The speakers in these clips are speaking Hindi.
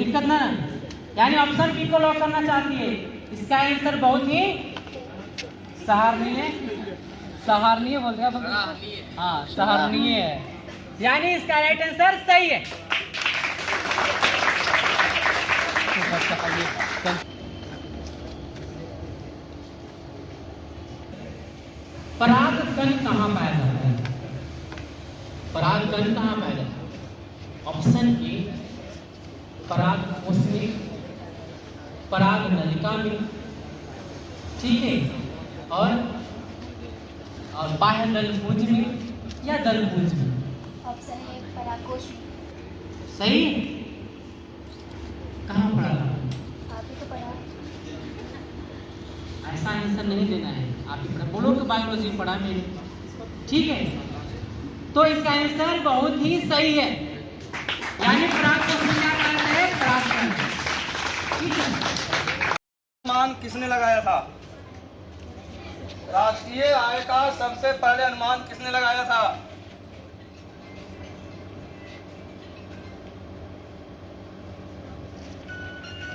दिक्कत ना, यानी ऑप्शन बी को लॉक करना चाहती है। इसका आंसर बहुत ही सराहनीय, सराहनीय बोलते हैं, हाँ सराहनीय है, यानी इसका राइट आंसर सही है। परागकण कहाँ पाया जाता है? परागकण कहाँ पाया जाता है? ऑप्शन ए पराग कोश में, पराग नलिका में, ठीक है, और बाह्य दलपुंज में या दलपुंज में। ऑप्शन ए परागकोश। सही? कहाँ पढ़ा? आप ही तो पढ़ा। ऐसा आंसर नहीं देना है, आप ही पढ़ा, बोलो कि बायोलॉजी पढ़ा मेरे, ठीक है। तो इसका आंसर बहुत ही सही है, यानी परागकोश में क्या कहते हैं? परागकण, ठीक है। अनुमान किसने लगाया था? राष्ट्रीय आय का सबसे पहले अनुमान किसने लगाया था?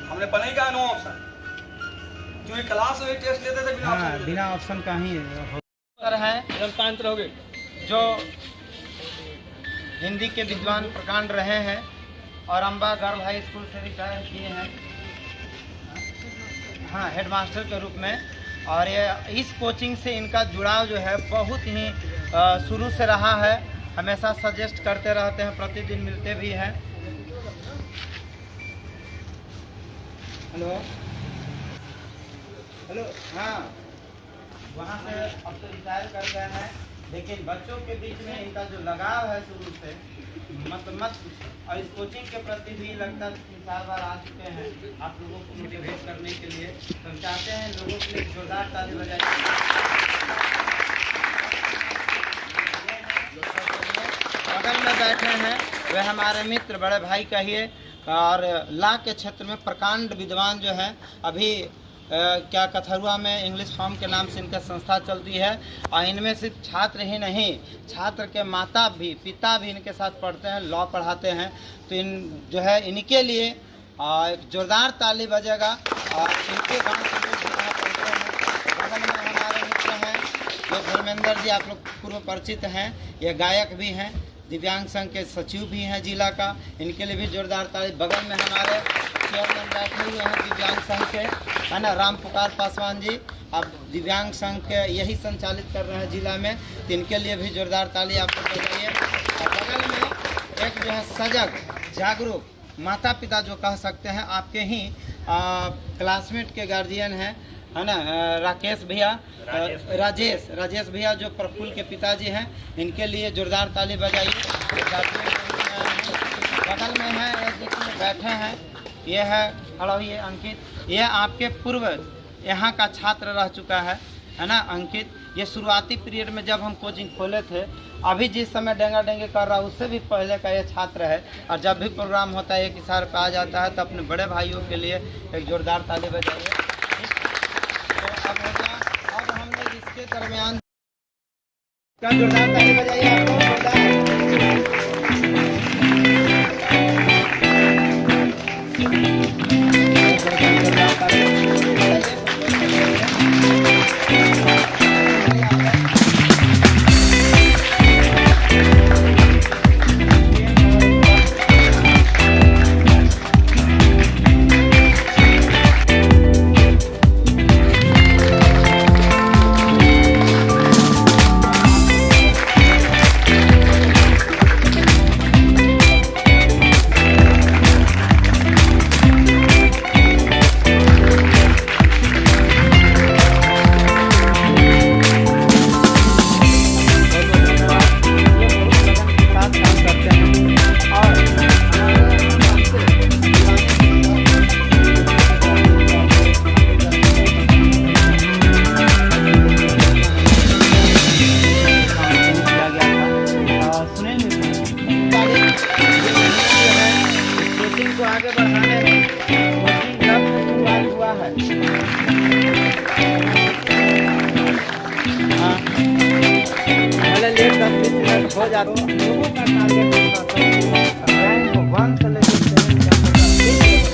हमने पढ़ा ही का नो ऑप्शन, जो ये क्लास में टेस्ट लेते थे बिना ऑप्शन का ही है। जनतांत्र हो गए जो हिंदी के विद्वान प्रकांड रहे हैं और अम्बा गर्ल हाई स्कूल से रिटायर किए हैं, हाँ हेडमास्टर के रूप में। और ये इस कोचिंग से इनका जुड़ाव जो है बहुत ही शुरू से रहा है, हमेशा सजेस्ट करते रहते हैं, प्रतिदिन मिलते भी हैं। हेलो हेलो, हाँ वहाँ से अब तो रिटायर कर गए हैं, लेकिन बच्चों के बीच में इनका जो लगाव है शुरू से मत और इस कोचिंग के प्रति भी लगता 3-4 बार आ चुके हैं आप लोगों को मोटिवेट करने के लिए। तो हम चाहते हैं लोगों के लिए जोरदार ताली बजाइए। बगल में बैठे हैं वे हमारे मित्र, बड़े भाई कहिए, और ला के क्षेत्र में प्रकांड विद्वान जो हैं। अभी क्या कथरुआ में इंग्लिश फॉर्म के नाम से इनका संस्था चलती है, और इनमें सिर्फ छात्र ही नहीं, छात्र के माता भी, पिता भी इनके साथ पढ़ते हैं, लॉ पढ़ाते हैं। तो इन जो है इनके लिए एक जोरदार ताली बजेगा। और इनके गाँव से लोग यहाँ पढ़ते हैं। बगल में हमारे मित्र हैं जो धर्मेंद्र जी, आप लोग पूर्व परिचित हैं, ये गायक भी हैं, दिव्यांग संघ के सचिव भी हैं जिला का, इनके लिए भी जोरदार ताली। बगल में हमारे चेयरमैन बैठे हुए हैं दिव्यांग संघ के, है ना, राम पुकार पासवान जी, अब दिव्यांग संघ के यही संचालित कर रहे हैं जिला में, तो इनके लिए भी जोरदार ताली आप लोग बजाइए। और बगल में एक जो है सजग जागरूक माता पिता जो कह सकते हैं, आपके ही क्लासमेट के गार्जियन हैं, है ना, राकेश भैया, राजेश भैया जो प्रफुल्ल के पिताजी हैं, इनके लिए जोरदार ताली बजाइए। बगल में है जिसमें बैठे हैं, ये है, खड़ा हुई है अंकित, ये आपके पूर्व यहाँ का छात्र रह चुका है ना अंकित। ये शुरुआती पीरियड में जब हम कोचिंग खोले थे, अभी जिस समय डेंगा डेंगे कर रहा है उससे भी पहले का ये छात्र है। और जब भी प्रोग्राम होता है, एक इशारे पे आ जाता है, तो अपने बड़े भाइयों के लिए एक जोरदार ताली बजाइए। तो अब हम लोग इसके दरमियान का जोरदार ताली बजाइए आप लोग, जोरदार। हो जाता है। लोगों का टारगेट रैंक 1 से लेकर 7 तक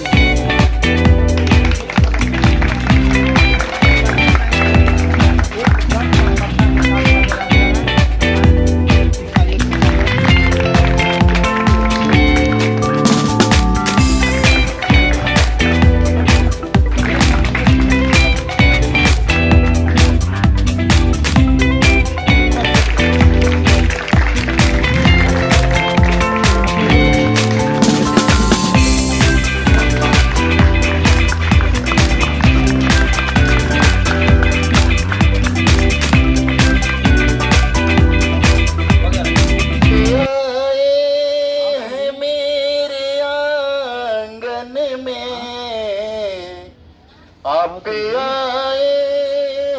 आप आए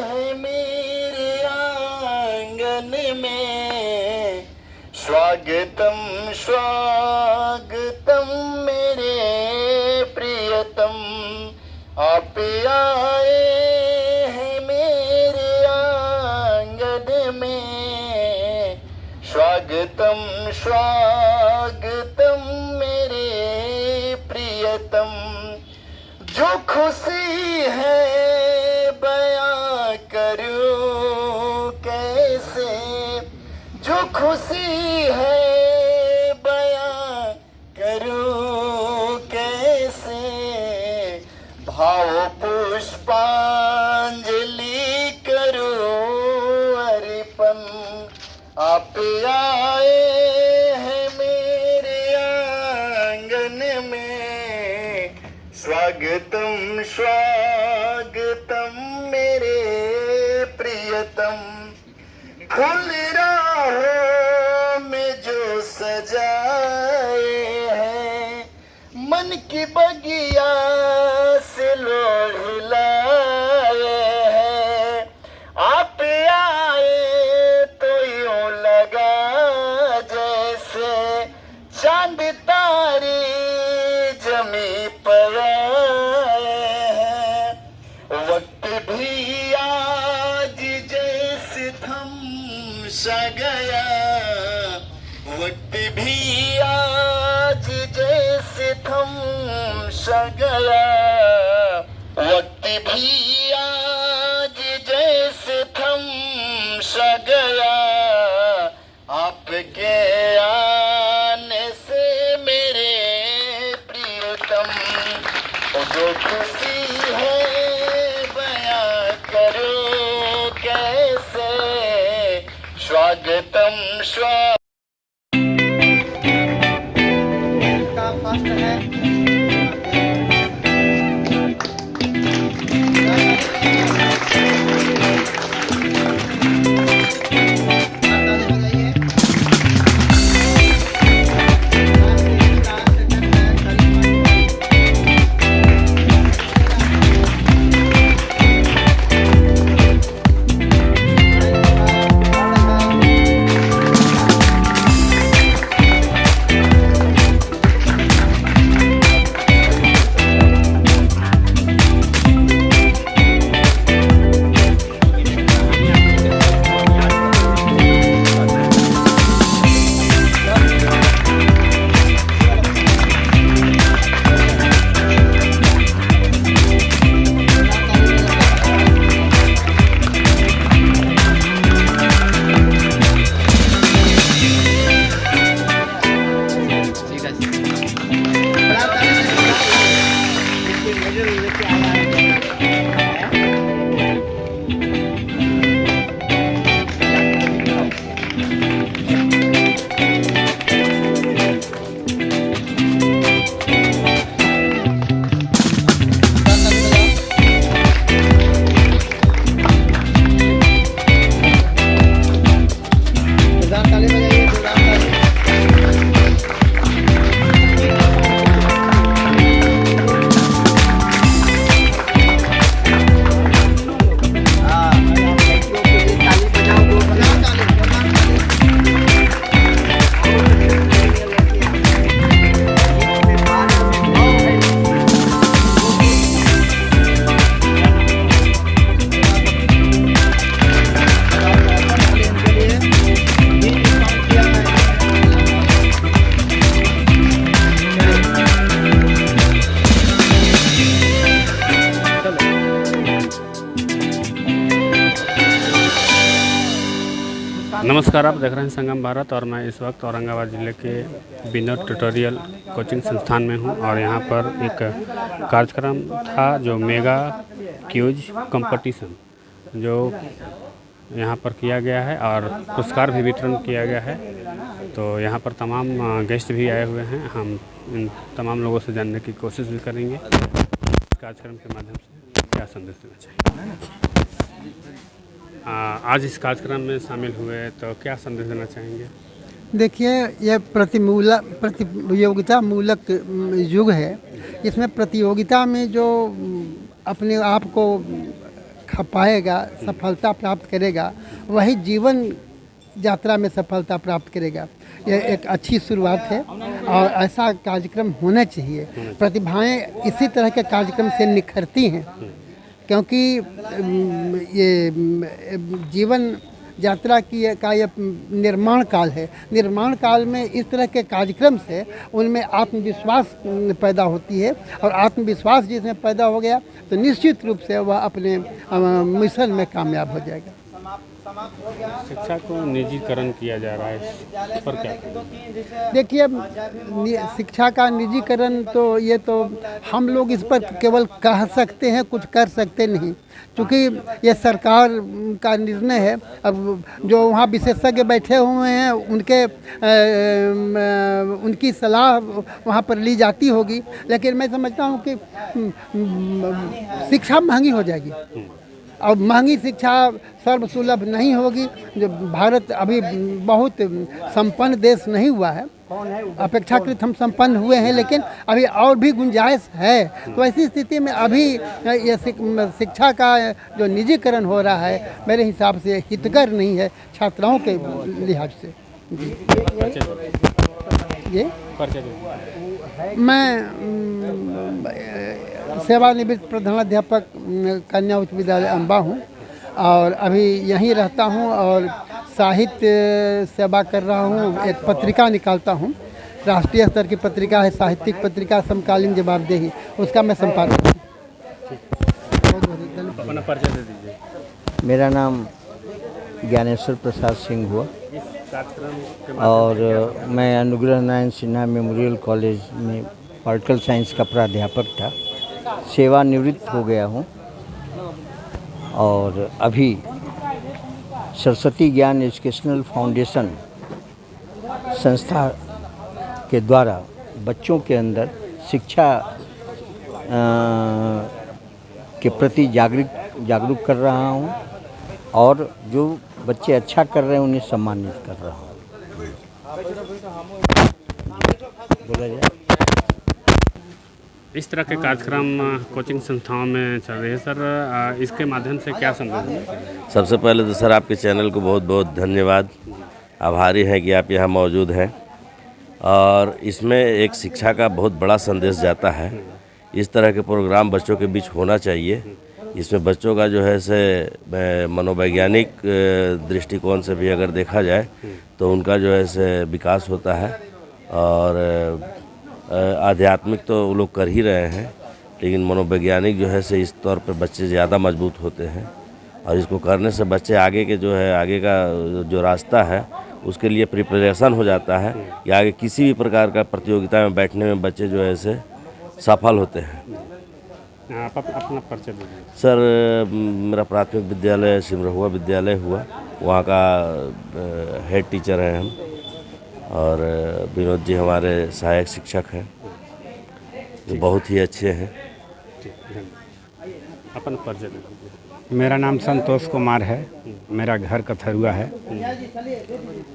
हैं मेरे आंगन में, स्वागतम स्वागतम मेरे प्रियतम। आप आए हैं मेरे आंगन में, स्वागतम स्वागतम मेरे प्रियतम। जो खुशी है बयां करूं कैसे, जो खुशी है बयां करूं कैसे, भाव पुष्पांजलि करूं अर्पण। आप आए हैं मेरे आंगन में, स्वागतम स्वागतम मेरे प्रियतम। फूल राहों में जो सजाए हैं, मन की बगिया से लोढ़ लाए हैं। आप आए तो यूं लगा जैसे चांद तारे जमी पर आए हैं। वक्त भी आज जैसे थम सा गया, वक्त भी आज जैसे थम सा गया, वक्त भी आज जैसे थम सा गया। आपके आने से मेरे प्रियतम, जो खुशी है बयां करो कैसे, स्वागतम का फर्स्ट है नमस्कार, आप देख रहे हैं संगम भारत और मैं इस वक्त औरंगाबाद ज़िले के विनोद ट्यूटोरियल कोचिंग संस्थान में हूं और यहां पर एक कार्यक्रम था जो मेगा क्यूज कंपटीशन जो यहां पर किया गया है और पुरस्कार भी वितरण किया गया है। तो यहां पर तमाम गेस्ट भी आए हुए हैं। हम इन तमाम लोगों से जानने की कोशिश भी करेंगे इस कार्यक्रम के माध्यम से क्या संदेश देना चाहिए। आज इस कार्यक्रम में शामिल हुए तो क्या संदेश देना चाहेंगे? देखिए, यह प्रतियोगिता मूलक युग है। इसमें प्रतियोगिता में जो अपने आप को खपाएगा, सफलता प्राप्त करेगा, वही जीवन यात्रा में सफलता प्राप्त करेगा। यह एक अच्छी शुरुआत है और ऐसा कार्यक्रम होना चाहिए। प्रतिभाएं इसी तरह के कार्यक्रम से निखरती हैं, क्योंकि ये जीवन यात्रा की का ये निर्माण काल है। निर्माण काल में इस तरह के कार्यक्रम से उनमें आत्मविश्वास पैदा होती है, और आत्मविश्वास जिसमें पैदा हो गया तो निश्चित रूप से वह अपने मिशन में कामयाब हो जाएगा। शिक्षा को निजीकरण किया जा रहा है, इस पर क्या कहेंगे? देखिए, शिक्षा का निजीकरण तो ये तो हम लोग इस पर केवल कह सकते हैं, कुछ कर सकते नहीं, क्योंकि ये सरकार का निर्णय है। अब जो वहाँ विशेषज्ञ बैठे हुए हैं उनकी सलाह वहाँ पर ली जाती होगी, लेकिन मैं समझता हूँ कि शिक्षा महंगी हो जाएगी। और महंगी शिक्षा सर्वसुलभ नहीं होगी। जो भारत अभी बहुत संपन्न देश नहीं हुआ है, अपेक्षाकृत हम संपन्न हुए हैं, लेकिन अभी और भी गुंजाइश है। तो ऐसी स्थिति में अभी ये शिक्षा का जो निजीकरण हो रहा है, मेरे हिसाब से हितकर नहीं है छात्राओं के लिहाज से। ये मैं सेवानिवृत्त प्रधानाध्यापक कन्या उच्च विद्यालय अम्बा हूँ, और अभी यहीं रहता हूँ और साहित्य सेवा कर रहा हूँ। एक पत्रिका निकालता हूँ, राष्ट्रीय स्तर की पत्रिका है, साहित्यिक पत्रिका समकालीन जवाबदेही, उसका मैं संपादक हूँ। अपना परिचय दे दीजिए। मेरा नाम ज्ञानेश्वर प्रसाद सिंह हुआ और मैं अनुग्रह नारायण सिन्हा मेमोरियल कॉलेज में पॉलिटिकल साइंस का प्राध्यापक था। सेवानिवृत्त हो गया हूँ और अभी सरस्वती ज्ञान एजुकेशनल फाउंडेशन संस्था के द्वारा बच्चों के अंदर शिक्षा के प्रति जागरूक कर रहा हूँ, और जो बच्चे अच्छा कर रहे हैं उन्हें सम्मानित कर रहा हूँ। बोला जाए, इस तरह के कार्यक्रम कोचिंग संस्थाओं में चल रहे हैं सर, इसके माध्यम से क्या संदेश है? सबसे पहले तो सर आपके चैनल को बहुत बहुत धन्यवाद, आभारी हैं कि आप यहाँ मौजूद हैं, और इसमें एक शिक्षा का बहुत बड़ा संदेश जाता है। इस तरह के प्रोग्राम बच्चों के बीच होना चाहिए। इसमें बच्चों का जो है से मनोवैज्ञानिक दृष्टिकोण से भी अगर देखा जाए तो उनका जो है से विकास होता है, और आध्यात्मिक तो वो लोग कर ही रहे हैं, लेकिन मनोवैज्ञानिक जो है से इस तौर पे बच्चे ज़्यादा मजबूत होते हैं, और इसको करने से बच्चे आगे के जो है आगे का जो रास्ता है उसके लिए प्रिपरेशन हो जाता है, या आगे किसी भी प्रकार का प्रतियोगिता में बैठने में बच्चे जो है से सफल होते हैं। आप अपना परिचय दीजिए। सर मेरा प्राथमिक विद्यालय सिमरहुआ विद्यालय हुआ, वहाँ का हेड टीचर हैं हम, और विनोद जी हमारे सहायक शिक्षक हैं, जो बहुत ही अच्छे हैं। अपन परिचय दीजिए। मेरा नाम संतोष कुमार है, मेरा घर कथरुआ है,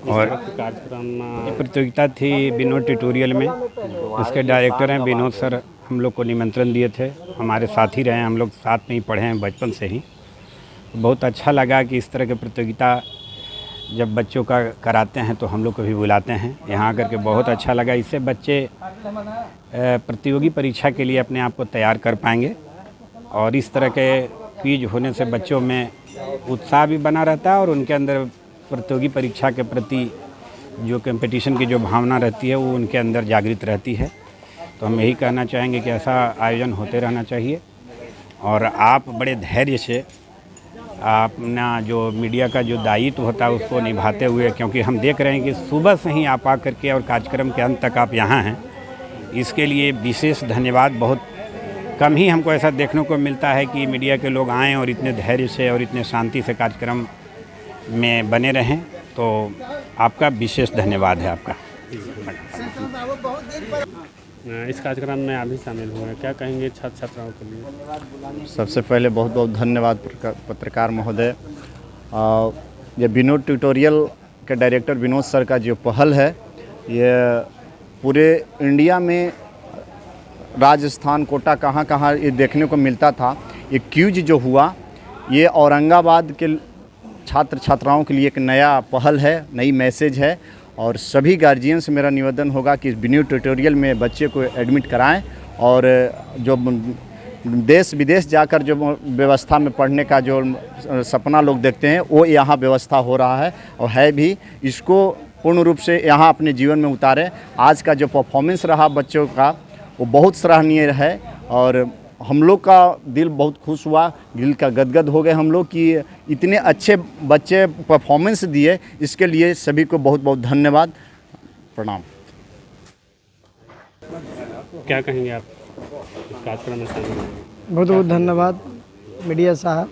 और कार्यक्रम प्रतियोगिता थी विनोद ट्यूटोरियल में, उसके डायरेक्टर हैं विनोद सर। हम लोग को निमंत्रण दिए थे, हमारे साथ ही रहे, हम लोग साथ में ही पढ़े हैं बचपन से ही। बहुत अच्छा लगा कि इस तरह के प्रतियोगिता जब बच्चों का कराते हैं तो हम लोग को भी बुलाते हैं यहाँ आकर के। बहुत अच्छा लगा, इससे बच्चे प्रतियोगी परीक्षा के लिए अपने आप को तैयार कर पाएंगे, और इस तरह के क्विज होने से बच्चों में उत्साह भी बना रहता है, और उनके अंदर प्रतियोगी परीक्षा के प्रति जो कंपटीशन की जो भावना रहती है वो उनके अंदर जागृत रहती है। तो हम यही कहना चाहेंगे कि ऐसा आयोजन होते रहना चाहिए, और आप बड़े धैर्य से अपना जो मीडिया का जो दायित्व होता है उसको निभाते हुए, क्योंकि हम देख रहे हैं कि सुबह से ही आप आकर के और कार्यक्रम के अंत तक आप यहाँ हैं, इसके लिए विशेष धन्यवाद। बहुत कम ही हमको ऐसा देखने को मिलता है कि मीडिया के लोग आएँ और इतने धैर्य से और इतने शांति से कार्यक्रम में बने रहें, तो आपका विशेष धन्यवाद है आपका। इस कार्यक्रम में आप भी शामिल हुए हैं, क्या कहेंगे छात्र छात्राओं के लिए? सबसे पहले बहुत बहुत धन्यवाद पत्रकार महोदय। ये विनोद ट्यूटोरियल के डायरेक्टर विनोद सर का जो पहल है, ये पूरे इंडिया में राजस्थान कोटा कहाँ ये देखने को मिलता था। ये क्यूज जो हुआ ये औरंगाबाद के छात्र छात्राओं के लिए एक नया पहल है, नई मैसेज है और सभी गार्जियन से मेरा निवेदन होगा कि इस बिन्यू ट्यूटोरियल में बच्चे को एडमिट कराएं और जो देश विदेश जाकर जो व्यवस्था में पढ़ने का जो सपना लोग देखते हैं वो यहाँ व्यवस्था हो रहा है और है भी। इसको पूर्ण रूप से यहाँ अपने जीवन में उतारें। आज का जो परफॉर्मेंस रहा बच्चों का वो बहुत सराहनीय है और हम लोग का दिल बहुत खुश हुआ, दिल का गदगद हो गए हम लोग कि इतने अच्छे बच्चे परफॉर्मेंस दिए। इसके लिए सभी को बहुत बहुत धन्यवाद, प्रणाम। क्या कहेंगे आप इस कार्यक्रम में शामिल होंगे? बहुत बहुत धन्यवाद मीडिया साहब।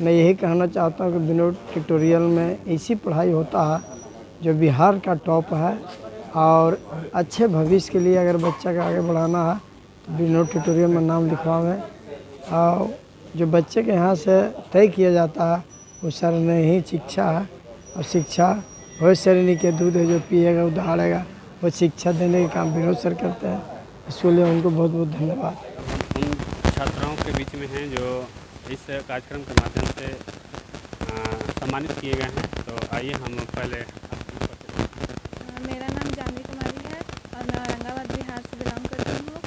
मैं यही कहना चाहता हूँ कि बिनो ट्यूटोरियल में ऐसी पढ़ाई होता है जो बिहार का टॉप है और अच्छे भविष्य के लिए अगर बच्चा का आगे बढ़ाना है तो बिनो ट्यूटोरियल में नाम लिखवाएं। और जो बच्चे के यहाँ से तय किया जाता है वो सराहनीय ही शिक्षा है और शिक्षा वही शरीर के दूध है जो पिएगा उधारेगा, वो शिक्षा देने का काम विनोद सर करते हैं। इसके लिए उनको बहुत बहुत धन्यवाद। उन छात्राओं के बीच में हैं जो इस कार्यक्रम के माध्यम से सम्मानित किए गए हैं, तो आइए हम पहले। मेरा नाम जानवी कुमारी है और मैं औरंगाबाद बिहार से बिलोंग करती हूँ।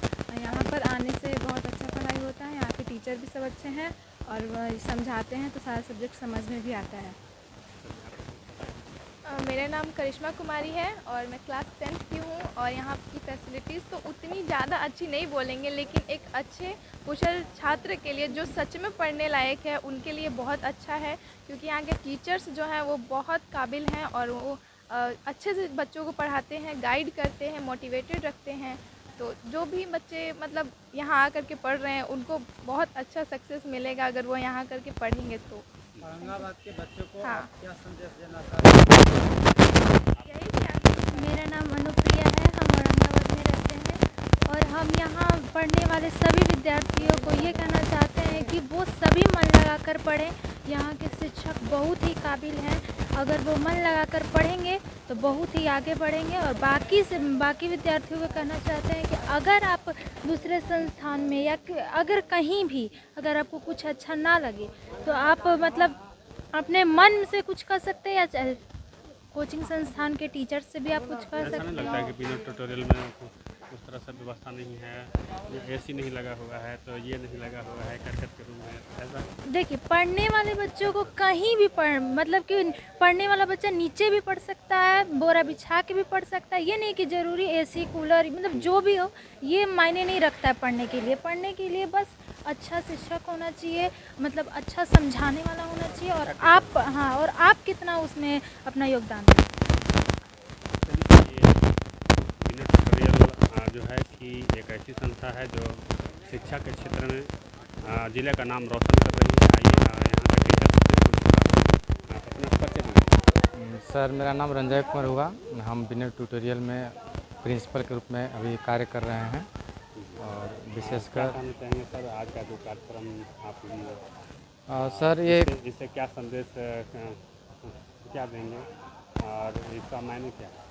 यहाँ पर आने से बहुत अच्छा पढ़ाई होता है, यहाँ के टीचर भी सब अच्छे हैं और वह समझाते हैं तो सारा सब्जेक्ट समझ में भी आता है। मेरा नाम करिश्मा कुमारी है और मैं क्लास 10th की हूँ और यहाँ की फैसिलिटीज़ तो उतनी ज़्यादा अच्छी नहीं बोलेंगे, लेकिन एक अच्छे कुशल छात्र के लिए जो सच में पढ़ने लायक है उनके लिए बहुत अच्छा है, क्योंकि यहाँ के टीचर्स जो हैं वो बहुत काबिल हैं और वो अच्छे से बच्चों को पढ़ाते हैं, गाइड करते हैं, मोटिवेटेड रखते हैं। तो जो भी बच्चे मतलब यहाँ आकर के पढ़ रहे हैं उनको बहुत अच्छा सक्सेस मिलेगा अगर वो यहाँ आकर के पढ़ेंगे तो। औरंगाबाद के बच्चों को हाँ। क्या संदेश देना चाहते हैं? मेरा नाम अनुप्रिया है, हम औरंगाबाद में रहते हैं और हम यहाँ पढ़ने वाले सभी विद्यार्थियों को ये कहना चाहते हैं कि वो सभी मन लगाकर पढ़ें। यहाँ के शिक्षक बहुत ही काबिल हैं, अगर वो मन लगाकर पढ़ेंगे तो बहुत ही आगे बढ़ेंगे। और बाकी विद्यार्थियों को कहना चाहते हैं कि अगर आप दूसरे संस्थान में या अगर कहीं भी अगर आपको कुछ अच्छा ना लगे तो आप मतलब अपने मन से कुछ कर सकते हैं या कोचिंग संस्थान के टीचर से भी आप कुछ कर सकते हैं। ऐसा लगता है कि बिनो ट्यूटोरियल में उस तरह से व्यवस्था नहीं है, एसी नहीं लगा हुआ है, तो ये नहीं लगा हुआ है करकट के रूम में, ऐसा? देखिए, पढ़ने वाले बच्चों को कहीं भी मतलब कि पढ़ने वाला बच्चा नीचे भी पढ़ सकता है, बोरा बिछा के भी पढ़ सकता है। ये नहीं कि ज़रूरी एसी कूलर मतलब जो भी हो ये मायने नहीं रखता है पढ़ने के लिए। पढ़ने के लिए बस अच्छा शिक्षक होना चाहिए, मतलब अच्छा समझाने वाला होना चाहिए और आप कितना उसमें अपना योगदान दें। जो है कि एक ऐसी संस्था है जो शिक्षा के क्षेत्र में ज़िले का नाम रोशन कर रही है। आइए यहाँ का अपना परिचय। सर, मेरा नाम रंजय कुमार हुआ। हम बिनो ट्यूटोरियल में प्रिंसिपल के रूप में अभी कार्य कर रहे हैं और विशेषकर चाहेंगे सर आज का जो कार्यक्रम आप सर ये इससे क्या संदेश क्या देंगे और इसका मायने क्या है?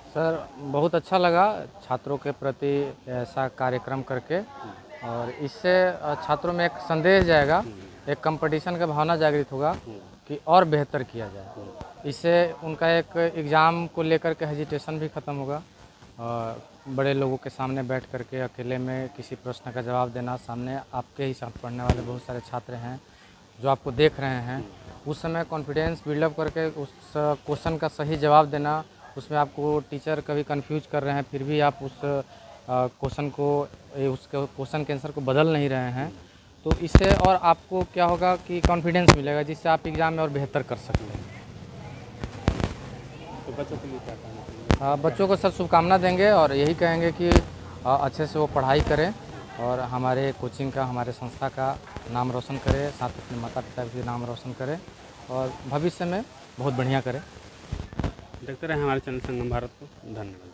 सर, बहुत अच्छा लगा छात्रों के प्रति ऐसा कार्यक्रम करके और इससे छात्रों में एक संदेश जाएगा, एक कंपटीशन का भावना जागृत होगा कि और बेहतर किया जाए। इससे उनका एक एग्ज़ाम को लेकर के हेजिटेशन भी ख़त्म होगा और बड़े लोगों के सामने बैठ कर के अकेले में किसी प्रश्न का जवाब देना, सामने आपके ही साथ पढ़ने वाले बहुत सारे छात्र हैं जो आपको देख रहे हैं, उस समय कॉन्फिडेंस बिल्डअप करके उस क्वेश्चन का सही जवाब देना। उसमें आपको टीचर कभी कंफ्यूज कर रहे हैं फिर भी आप उस क्वेश्चन के आंसर को बदल नहीं रहे हैं, तो इससे और आपको क्या होगा कि कॉन्फिडेंस मिलेगा जिससे आप एग्ज़ाम में और बेहतर कर सकते हैं। तो बच्चों के लिए क्या कहना चाहिए? बच्चों को सर शुभकामना देंगे और यही कहेंगे कि अच्छे से वो पढ़ाई करें और हमारे कोचिंग का, हमारे संस्था का नाम रोशन करें, साथ अपने माता पिता भी नाम रोशन करें और भविष्य में बहुत बढ़िया करें। देखते रहे हमारे चैनल संगम भारत को। धन्यवाद।